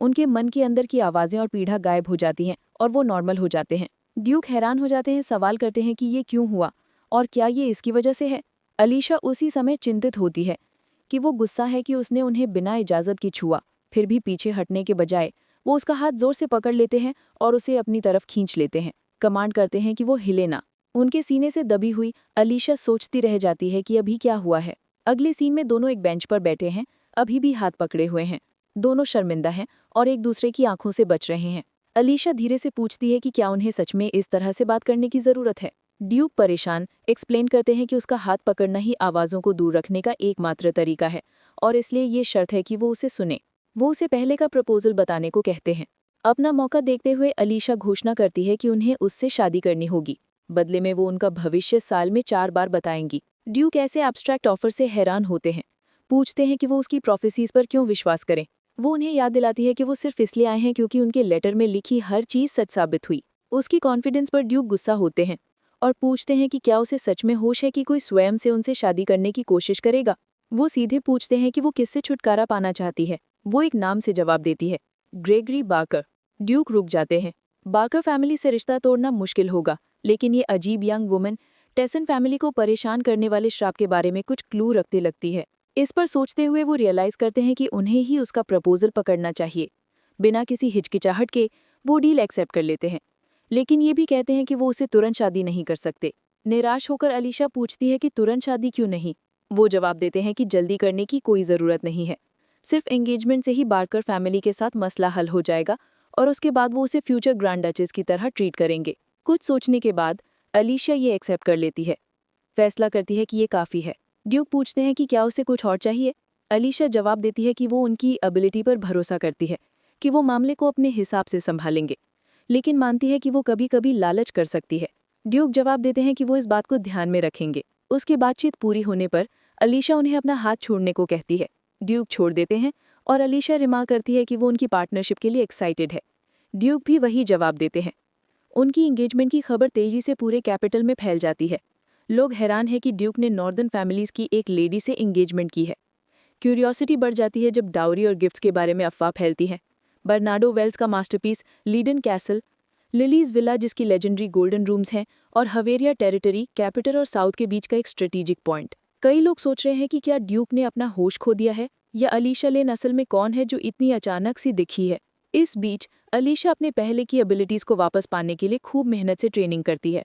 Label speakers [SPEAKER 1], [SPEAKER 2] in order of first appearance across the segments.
[SPEAKER 1] उनके मन के अंदर की आवाज़ें और पीड़ा गायब हो जाती हैं और वो नॉर्मल हो जाते हैं। ड्यूक हैरान हो जाते हैं, सवाल करते हैं कि ये क्यों हुआ और क्या ये इसकी वजह से है। अलीशा उसी समय चिंतित होती है कि वो गुस्सा है कि उसने उन्हें बिना इजाज़त की छुआ। फिर भी पीछे हटने के बजाय वो उसका हाथ जोर से पकड़ लेते हैं और उसे अपनी तरफ खींच लेते हैं। कमांड करते हैं कि वो हिले ना। उनके सीने से दबी हुई अलीशा सोचती रह जाती है कि अभी क्या हुआ है। अगले सीन में दोनों एक बेंच पर बैठे हैं, अभी भी हाथ पकड़े हुए हैं। दोनों शर्मिंदा हैं और एक दूसरे की आंखों से बच रहे हैं। अलीशा धीरे से पूछती है कि क्या उन्हें सच में इस तरह से बात करने की ज़रूरत है। ड्यूक परेशान एक्सप्लेन करते हैं कि उसका हाथ पकड़ना ही आवाज़ों को दूर रखने का एकमात्र तरीका है और इसलिए ये शर्त है कि वो उसे सुने। वो उसे पहले का प्रपोजल बताने को कहते हैं। अपना मौका देखते हुए अलीशा घोषणा करती है कि उन्हें उससे शादी करनी होगी। बदले में वो उनका भविष्य साल में 4 बार बताएंगी। ड्यूक ऐसे एब्स्ट्रैक्ट ऑफर से हैरान होते हैं। पूछते हैं कि वो उसकी प्रोफेसीज पर क्यों विश्वास करें। वो उन्हें याद दिलाती है कि वो सिर्फ इसलिए आए हैं क्योंकि उनके लेटर में लिखी हर चीज़ सच साबित हुई। उसकी कॉन्फिडेंस पर ड्यूक गुस्सा होते हैं और पूछते हैं कि क्या उसे सच में होश है कि कोई स्वयं से उनसे शादी करने की कोशिश करेगा। वो सीधे पूछते हैं कि वो किससे छुटकारा पाना चाहती है। वो एक नाम से जवाब देती है, ग्रेगरी बाकर। ड्यूक रुक जाते हैं। बाकर फैमिली से रिश्ता तोड़ना मुश्किल होगा, लेकिन ये अजीब यंग वुमन टेसन फैमिली को परेशान करने वाले श्राप के बारे में कुछ क्लू रखते लगती है। इस पर सोचते हुए वो रियलाइज़ करते हैं कि उन्हें ही उसका प्रपोजल पकड़ना चाहिए। बिना किसी हिचकिचाहट के वो डील एक्सेप्ट कर लेते हैं, लेकिन ये भी कहते हैं कि वो उसे तुरंत शादी नहीं कर सकते। निराश होकर अलीशा पूछती है कि तुरंत शादी क्यों नहीं। वो जवाब देते हैं कि जल्दी करने की कोई ज़रूरत नहीं है, सिर्फ एंगेजमेंट से ही बारकर फैमिली के साथ मसला हल हो जाएगा और उसके बाद वो उसे फ्यूचर ग्रैंड डचेस की तरह ट्रीट करेंगे। कुछ सोचने के बाद अलीशा ये एक्सेप्ट कर लेती है, फैसला करती है कि ये काफ़ी है। ड्यूक पूछते हैं कि क्या उसे कुछ और चाहिए। अलीशा जवाब देती है कि वो उनकी एबिलिटी पर भरोसा करती है कि वो मामले को अपने हिसाब से संभालेंगे, लेकिन मानती है कि वो कभी कभी लालच कर सकती है। ड्यूक जवाब देते हैं कि वो इस बात को ध्यान में रखेंगे। उसकी बातचीत पूरी होने पर अलीशा उन्हें अपना हाथ छोड़ने को कहती है। ड्यूक छोड़ देते हैं और अलीशा रिमार्क करती है कि वो उनकी पार्टनरशिप के लिए एक्साइटेड है। ड्यूक भी वही जवाब देते हैं। उनकी एंगेजमेंट की खबर तेजी से पूरे कैपिटल में फैल जाती है। लोग हैरान हैं कि ड्यूक ने नॉर्दर्न फैमिलीज की एक लेडी से एंगेजमेंट की है। क्यूरियोसिटी बढ़ जाती है जब डाउरी और गिफ्ट्स के बारे में अफवाह फैलती है। बर्नार्डो वेल्स का मास्टरपीस लीडन कैसल, लिलीज विला जिसकी लेजेंडरी गोल्डन रूम्स हैं, और हवेरिया टेरिटरी कैपिटल और साउथ के बीच का एक स्ट्रेटेजिक पॉइंट। कई लोग सोच रहे हैं कि क्या ड्यूक ने अपना होश खो दिया है या अलीशा लेन असल में कौन है जो इतनी अचानक सी दिखी है। इस बीच अलीशा अपने पहले की एबिलिटीज़ को वापस पाने के लिए खूब मेहनत से ट्रेनिंग करती है।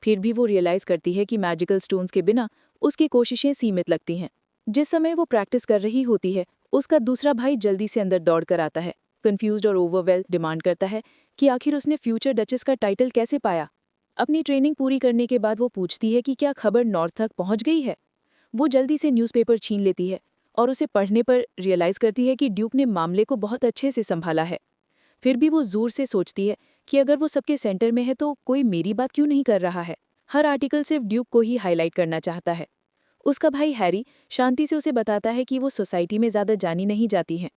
[SPEAKER 1] फिर भी वो रियलाइज़ करती है कि मैजिकल स्टोन्स के बिना उसकी कोशिशें सीमित लगती हैं। जिस समय वो प्रैक्टिस कर रही होती है, उसका दूसरा भाई जल्दी से अंदर दौड़ कर आता है। कंफ्यूज्ड और ओवरवेल्ड डिमांड करता है कि आखिर उसने फ्यूचर डचेस का टाइटल कैसे पाया। अपनी ट्रेनिंग पूरी करने के बाद वो पूछती है कि क्या खबर नॉर्थ तक पहुंच गई है। वो जल्दी से न्यूज़पेपर छीन लेती है और उसे पढ़ने पर रियलाइज़ करती है कि ड्यूक ने मामले को बहुत अच्छे से संभाला है। फिर भी वो जोर से सोचती है कि अगर वो सबके सेंटर में है तो कोई मेरी बात क्यों नहीं कर रहा है। हर आर्टिकल सिर्फ ड्यूक को ही हाईलाइट करना चाहता है। उसका भाई हैरी शांति से उसे बताता है कि वो सोसाइटी में ज़्यादा जानी नहीं जाती हैं,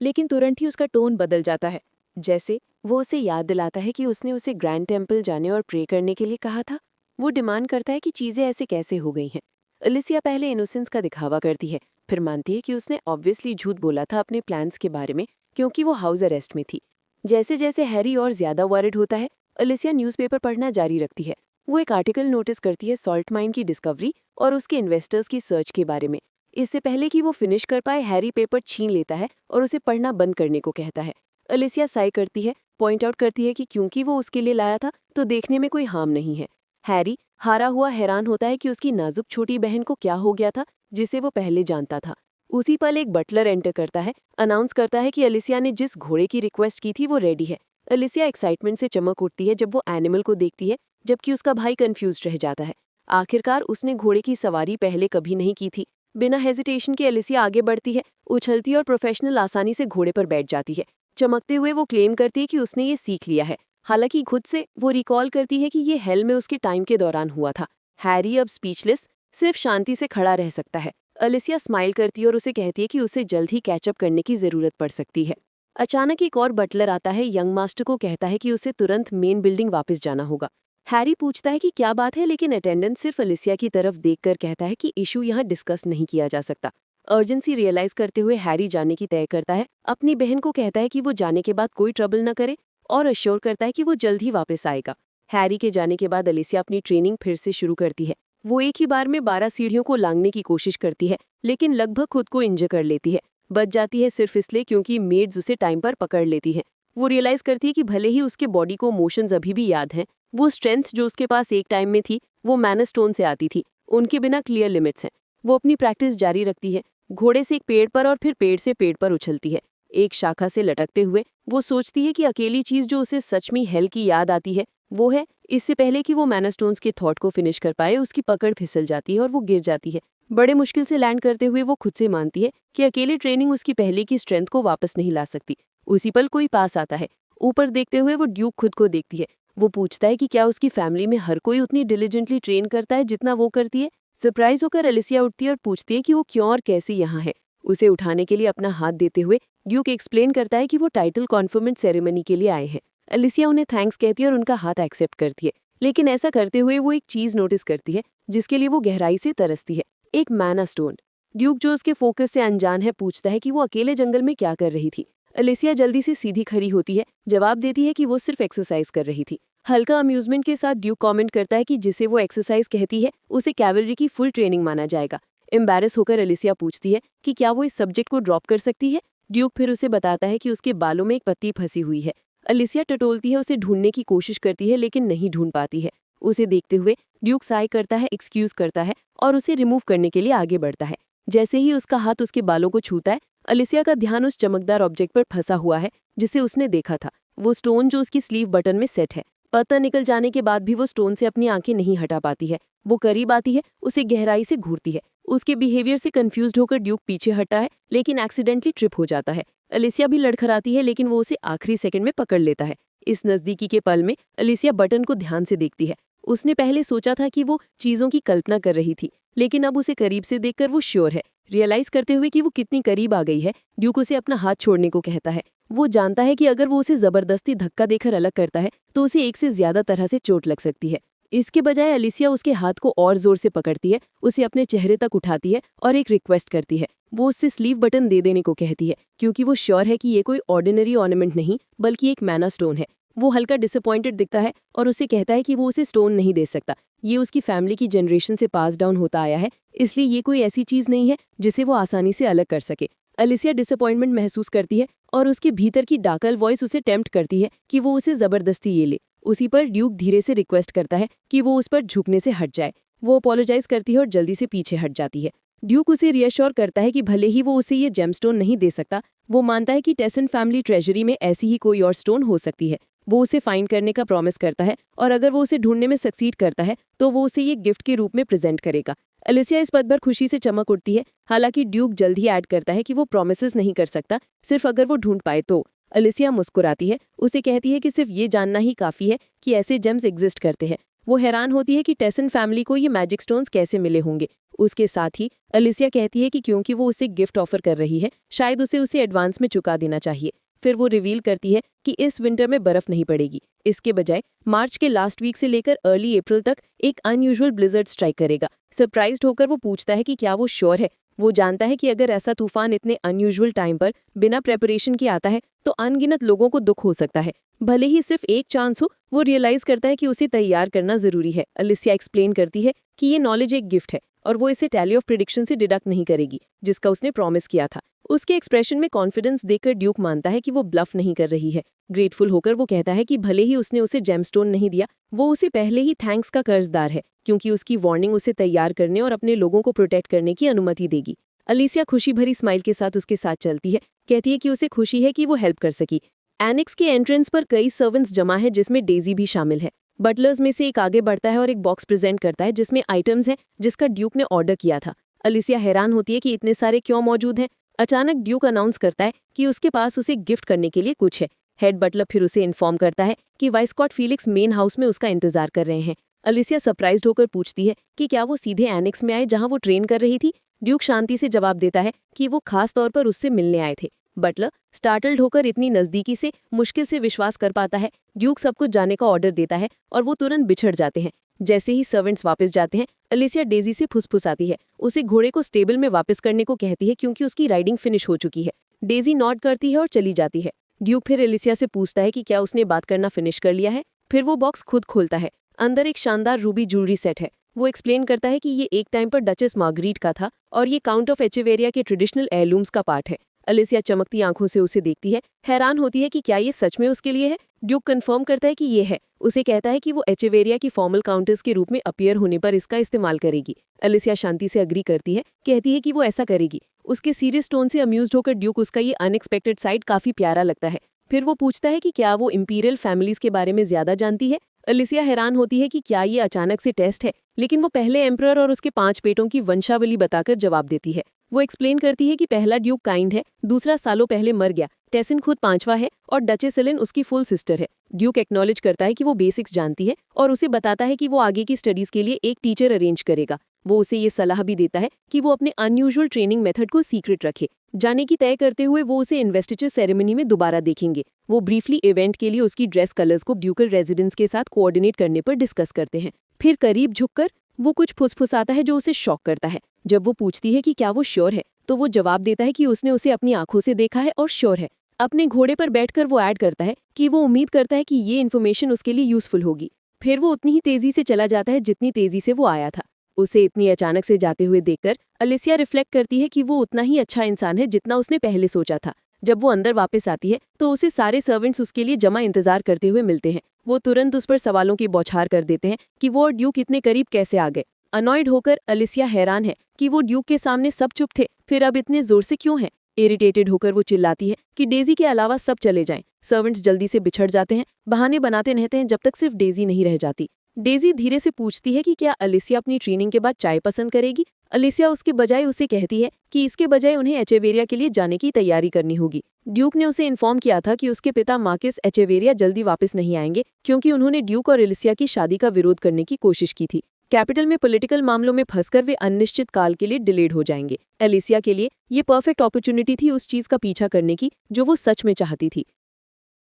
[SPEAKER 1] लेकिन तुरंत ही उसका टोन बदल जाता है। जैसे वो उसे याद दिलाता है कि उसने उसे ग्रैंड टेम्पल जाने और प्रे करने के लिए कहा था। वो डिमांड करता है कि चीज़ें ऐसे कैसे हो गई हैं। अलिसिया पहले इनोसेंस का दिखावा करती है, फिर मानती है कि उसने ऑब्वियसली झूठ बोला था अपने प्लान्स के बारे में, क्योंकि वो हाउस अरेस्ट में थी। जैसे जैसे हैरी और ज्यादा वरिड होता है, अलिसिया न्यूज़पेपर पढ़ना जारी रखती है। वो एक आर्टिकल नोटिस करती है सॉल्ट माइन की डिस्कवरी और उसके इन्वेस्टर्स की सर्च के बारे में। इससे पहले कि वो फिनिश कर पाए, हैरी पेपर छीन लेता है और उसे पढ़ना बंद करने को कहता है। अलिसिया साई करती है, पॉइंट आउट करती है कि क्योंकि वो उसके लिए लाया था तो देखने में कोई हार्म नहीं है। हैरी हारा हुआ हैरान होता है कि उसकी नाजुक छोटी बहन को क्या हो गया था जिसे वो पहले जानता था। उसी पल एक बटलर एंटर करता है, अनाउंस करता है कि अलिसिया ने जिस घोड़े की रिक्वेस्ट की थी वो रेडी है। अलिसिया एक्साइटमेंट से चमक उठती है जब वो एनिमल को देखती है, जबकि उसका भाई कंफ्यूज्ड रह जाता है। आखिरकार उसने घोड़े की सवारी पहले कभी नहीं की थी। बिना हेजिटेशन के अलिसिया आगे बढ़ती है, उछलती और प्रोफेशनल आसानी से घोड़े पर बैठ जाती है। चमकते हुए वो क्लेम करती है कि उसने ये सीख लिया है। हालांकि खुद से वो रिकॉल करती है कि ये हेल में उसके टाइम के दौरान हुआ था। हैरी अब स्पीचलेस, सिर्फ शांति से खड़ा रह सकता है। अलिसिया स्माइल करती है और उसे कहती है कि उसे जल्द ही कैचअप करने की जरूरत पड़ सकती है। अचानक एक और बटलर आता है, यंग मास्टर को कहता है कि उसे तुरंत मेन बिल्डिंग वापस जाना होगा। हैरी पूछता है कि क्या बात है, लेकिन अटेंडेंट सिर्फ अलिसिया की तरफ देखकर कहता है कि इशू यहाँ डिस्कस नहीं किया जा सकता।
[SPEAKER 2] अर्जेंसी रियलाइज करते हुए हैरी जाने की तय करता है। अपनी बहन को कहता है कि वो जाने के बाद कोई ट्रबल न करे और अश्योर करता है कि वो जल्द ही वापस आएगा। हैरी के जाने के बाद अलिसिया अपनी ट्रेनिंग फिर से शुरू करती है। वो एक ही बार में 12 सीढ़ियों को लांघने की कोशिश करती है, लेकिन लगभग खुद को इंजर कर लेती है। बच जाती है सिर्फ इसलिए क्योंकि मेड्स उसे टाइम पर पकड़ लेती है। वो रियलाइज करती है कि भले ही उसके बॉडी को मोशंस अभी भी याद हैं, वो स्ट्रेंथ जो उसके पास एक टाइम में थी वो मैनर स्टोन से आती थी। उनके बिना क्लियर लिमिट्स हैं। वो अपनी प्रैक्टिस जारी रखती है, घोड़े से एक पेड़ पर और फिर पेड़ से पेड़ पर उछलती है। एक शाखा से लटकते हुए वो सोचती है कि अकेली चीज जो उसे सच में हेल की याद आती है वो है, इससे पहले कि वो मैनर स्टोन्स के थॉट को फिनिश कर पाए उसकी पकड़ फिसल जाती है और वो गिर जाती है। बड़े मुश्किल से लैंड करते हुए वो खुद से मानती है कि अकेले ट्रेनिंग उसकी पहले की स्ट्रेंथ को वापस नहीं ला सकती। उसी पल कोई पास आता है। ऊपर देखते हुए वो ड्यूक खुद को देखती है। वो पूछता है कि क्या उसकी फैमिली में हर कोई उतनी डिलीजेंटली ट्रेन करता है जितना वो करती है। सरप्राइज होकर एलिसिया उठती है और पूछती है कि वो क्यों और कैसे यहाँ है। उसे उठाने के लिए अपना हाथ देते हुए ड्यूक एक्सप्लेन करता है कि वो टाइटल कॉन्फर्मेंट सेरेमनी के लिए आए हैं। एलिसिया उन्हें थैंक्स कहती है और उनका हाथ एक्सेप्ट करती है, लेकिन ऐसा करते हुए वो एक चीज नोटिस करती है जिसके लिए वो गहराई से तरसती है, एक मैना स्टोन। ड्यूक जो उसके फोकस से अनजान है पूछता है कि वो अकेले जंगल में क्या कर रही थी। एलिसिया जल्दी से सीधी खड़ी होती है, जवाब देती है कि वो सिर्फ एक्सरसाइज कर रही थी। हल्का अम्यूजमेंट के साथ ड्यूक कमेंट करता है कि जिसे वो एक्सरसाइज कहती है उसे कैवलरी की फुल ट्रेनिंग माना जाएगा। एम्बैरस होकर एलिसिया पूछती है कि क्या वो इस सब्जेक्ट को ड्रॉप कर सकती है। ड्यूक फिर उसे बताता है कि उसके बालों में एक पत्ती फंसी हुई है। एलिसिया टटोलती है, उसे ढूंढने की कोशिश करती है लेकिन नहीं ढूंढ पाती है। उसे देखते हुए ड्यूक साई करता है, एक्सक्यूज करता है और उसे रिमूव करने के लिए आगे बढ़ता है। जैसे ही उसका हाथ उसके बालों को छूता है, एलिसिया का ध्यान उस चमकदार ऑब्जेक्ट पर फंसा हुआ है जिसे उसने देखा था। वो स्टोन जो उसकी स्लीव बटन में सेट है। पता निकल जाने के बाद भी वो स्टोन से अपनी आंखें नहीं हटा पाती है। वो करीब आती है, उसे गहराई से घूरती है। उसके बिहेवियर से कंफ्यूज्ड होकर ड्यूक पीछे हटा है, लेकिन एक्सीडेंटली ट्रिप हो जाता है। एलिसिया भी लड़खड़ाती है, लेकिन वो उसे आखिरी सेकंड में पकड़ लेता है। इस नजदीकी के पल में एलिसिया बटन को ध्यान से देखती है। उसने पहले सोचा था कि वो चीजों की कल्पना कर रही थी, लेकिन अब उसे करीब से देखकर वो श्योर है। रियलाइज करते हुए कि वो कितनी करीब आ गई है, ड्यूक उसे अपना हाथ छोड़ने को कहता है। वो जानता है कि अगर वो उसे जबरदस्ती धक्का देकर अलग करता है तो उसे एक से ज्यादा तरह से चोट लग सकती है। इसके बजाय एलिसिया उसके हाथ को और जोर से पकड़ती है, उसे अपने चेहरे तक उठाती है और एक रिक्वेस्ट करती है। वो उससे स्लीव बटन दे देने को कहती है, क्योंकि वो श्योर है कि ये कोई ऑर्डिनरी ऑर्नामेंट नहीं बल्कि एक मैना स्टोन है। वो हल्का डिसअपॉइंटेड दिखता है और उसे कहता है कि वो उसे स्टोन नहीं दे सकता। ये उसकी फैमिली की जनरेशन से पास डाउन होता आया है, इसलिए ये कोई ऐसी चीज नहीं है जिसे वो आसानी से अलग कर सके। एलिसिया डिसअपॉइंटमेंट महसूस करती है और उसके भीतर की डाकल वॉइस उसे टेम्प्ट करती है कि वो उसे जबरदस्ती ये ले। उसी पर ड्यूक धीरे से रिक्वेस्ट करता है कि वो उस पर झुकने से हट जाए। वो अपोलोजाइज करती है और जल्दी से पीछे हट जाती है। ड्यूक उसे रियश्योर करता है कि भले ही वो उसे ये जेमस्टोन नहीं दे सकता, वो मानता है कि टेसन फैमिली ट्रेजरी में ऐसी ही कोई और स्टोन हो सकती है। वो उसे फाइंड करने का प्रॉमिस करता है और अगर वो उसे ढूंढने में सक्सीड करता है तो वो उसे ये गिफ्ट के रूप में प्रेजेंट करेगा। एलिसिया इस बात पर खुशी से चमक उठती है, हालांकि ड्यूक जल्द ही ऐड करता है कि वो प्रॉमिसेस नहीं कर सकता, सिर्फ अगर वो ढूंढ पाए तो। एलिसिया मुस्कुराती है, उसे कहती है कि सिर्फ ये जानना ही काफी है कि ऐसे जेम्स एग्जिस्ट करते हैं। वो हैरान होती है कि टेसन फैमिली को ये मैजिक स्टोन्स कैसे मिले होंगे। उसके साथ ही एलिसिया कहती है कि क्योंकि वो उसे गिफ्ट ऑफर कर रही है, शायद उसे एडवांस में चुका देना चाहिए। फिर वो रिवील करती है कि इस विंटर में बर्फ नहीं पड़ेगी। इसके बजाय मार्च के लास्ट वीक से लेकर अर्ली अप्रैल तक एक अनयूजुअल ब्लिजर्ड स्ट्राइक करेगा। सरप्राइज्ड होकर वो पूछता है कि क्या वो श्योर है। वो जानता है कि अगर ऐसा तूफान इतने अनयूजुअल टाइम पर बिना प्रेपरेशन के आता है तो अनगिनत लोगों को दुख हो सकता है। भले ही सिर्फ एक चांस हो, वो रियलाइज करता है कि उसे तैयार करना जरूरी है। एलिसिया एक्सप्लेन करती है कि ये नॉलेज एक गिफ्ट है और वो इसे टैली ऑफ प्रिडिक्शन से डिडक्ट नहीं करेगी, जिसका उसने प्रॉमिस किया था। उसके एक्सप्रेशन में कॉन्फिडेंस देखकर ड्यूक मानता है कि वो ब्लफ नहीं कर रही है। ग्रेटफुल होकर वो कहता है कि भले ही उसने उसे जेमस्टोन नहीं दिया, वो उसे पहले ही थैंक्स का कर्जदार है, क्योंकि उसकी वार्निंग उसे तैयार करने और अपने लोगों को प्रोटेक्ट करने की अनुमति देगी। एलिसिया खुशी भरी स्माइल के साथ उसके साथ चलती है, कहती है कि उसे खुशी है कि वो हेल्प कर सकी। एनेक्स के एंट्रेंस पर कई सर्वेंट्स जमा है, जिसमें डेजी भी शामिल है। बटलर्स में से एक आगे बढ़ता है और एक बॉक्स प्रेजेंट करता है जिसमें आइटम्स हैं जिसका ड्यूक ने ऑर्डर किया था। एलिसिया हैरान होती है कि इतने सारे क्यों मौजूद हैं। अचानक ड्यूक अनाउंस करता है कि उसके पास उसे गिफ्ट करने के लिए कुछ है। हेड बटलर फिर उसे इन्फॉर्म करता है कि वाइस्कॉट फीलिक्स मेन हाउस में उसका इंतजार कर रहे हैं। एलिसिया सरप्राइज्ड होकर पूछती है कि क्या वो सीधे एनेक्स में आए जहां वो ट्रेन कर रही थी। ड्यूक शांति से जवाब देता है कि वो खास तौर पर उससे मिलने आए थे। बटलर स्टार्टल्ड होकर इतनी नजदीकी से मुश्किल से विश्वास कर पाता है। ड्यूक सब कुछ जाने का ऑर्डर देता है और वो तुरंत बिछड़ जाते हैं। जैसे ही सर्वेंट्स वापस जाते हैं, अलिसिया डेजी से फुसफुसाती है, उसे घोड़े को स्टेबल में वापस करने को कहती है क्योंकि उसकी राइडिंग फिनिश हो चुकी है। डेजी नॉड करती है और चली जाती है। ड्यूक फिर अलिसिया से पूछता है कि क्या उसने बात करना फिनिश कर लिया है। फिर वो बॉक्स खुद खोलता है। अंदर एक शानदार रूबी ज्वेलरी सेट है। वो एक्सप्लेन करता है कि ये एक टाइम पर डचेस मार्गरीट का था और ये काउंट ऑफ एचेवेरिया के ट्रेडिशनल एयरलूम्स का पार्ट है। अलिसिया चमकती आंखों से उसे देखती है, हैरान होती है कि क्या ये सच में उसके लिए है। ड्यूक कंफर्म करता है कि ये है। उसे कहता है कि वो एचेवेरिया की फॉर्मल काउंटर्स के रूप में अपीयर होने पर इसका इस्तेमाल करेगी। अलिसिया शांति से अग्री करती है, कहती है कि वो ऐसा करेगी। उसके सीरियस टोन से अम्यूज्ड होकर ड्यूक उसका ये अनएक्सपेक्टेड साइड काफी प्यारा लगता है। फिर वो पूछता है कि क्या वो इंपीरियल फैमिलीज के बारे में ज्यादा जानती है। अलिसिया हैरान होती है कि क्या ये अचानक से टेस्ट है, लेकिन वो पहले एम्परर और उसके 5 बेटों की वंशावली बताकर जवाब देती है। वो एक्सप्लेन करती है कि पहला ड्यूक काइंड है, दूसरा सालों पहले मर गया, टेसिन खुद 5वां है और डचेस एलिन उसकी फुल सिस्टर है। ड्यूक एक्नॉलेज करता है कि वो बेसिक्स जानती है और उसे बताता है कि वो आगे की स्टडीज के लिए एक टीचर अरेंज करेगा। वो उसे ये सलाह भी देता है कि वो अपने अनयूजुअल ट्रेनिंग मेथड को सीक्रेट रखे। जाने की तय करते हुए वो उसे इन्वेस्टिचर सेरेमनी में दोबारा देखेंगे। वो ब्रीफली इवेंट के लिए उसकी ड्रेस कलर्स को ड्यूकल रेजिडेंस के साथ कोऑर्डिनेट करने पर डिस्कस करते हैं। फिर करीब झुककर वो कुछ फुसफुसाता है जो उसे शॉक करता है। जब वो पूछती है कि क्या वो श्योर है, तो वो जवाब देता है कि उसने उसे अपनी आंखों से देखा है और श्योर है। अपने घोड़े पर बैठकर वो ऐड करता है कि वो उम्मीद करता है कि ये इन्फॉर्मेशन उसके लिए यूजफुल होगी। फिर वो उतनी ही तेजी से चला जाता है जितनी तेजी से वो आया था। उसे इतनी अचानक से जाते हुए देखकर अलिसिया रिफ्लेक्ट करती है कि वो उतना ही अच्छा इंसान है जितना उसने पहले सोचा था। जब वो अंदर वापस आती है तो उसे सारे सर्वेंट्स उसके लिए जमा इंतजार करते हुए मिलते हैं। वो तुरंत उस पर सवालों की बौछार कर देते हैं कि वो और ड्यूक इतने करीब कैसे आ गए। अनॉयड होकर अलिसिया हैरान है कि वो ड्यूक के सामने सब चुप थे, फिर अब इतने जोर से क्यों हैं। इरिटेटेड होकर वो चिल्लाती है कि डेजी के अलावा सब चले जाएं। सर्वेंट्स जल्दी से बिछड़ जाते हैं, बहाने बनाते रहते हैं जब तक सिर्फ डेजी नहीं रह जाती। डेजी धीरे से पूछती है कि क्या अलिसिया अपनी ट्रेनिंग के बाद चाय पसंद करेगी। अलिसिया उसके बजाय उसे कहती है कि इसके बजाय उन्हें एचेवेरिया के लिए जाने की तैयारी करनी होगी। ड्यूक ने उसे इन्फॉर्म किया था कि उसके पिता मार्कस एचेवेरिया जल्दी वापस नहीं आएंगे क्योंकि उन्होंने ड्यूक और अलिसिया की शादी का विरोध करने की कोशिश की थी। कैपिटल में पॉलिटिकल मामलों में फंसकर वे अनिश्चित काल के लिए डिलेड हो जाएंगे। एलिसिया के लिए ये परफेक्ट अपॉर्चुनिटी थी उस चीज का पीछा करने की जो वो सच में चाहती थी।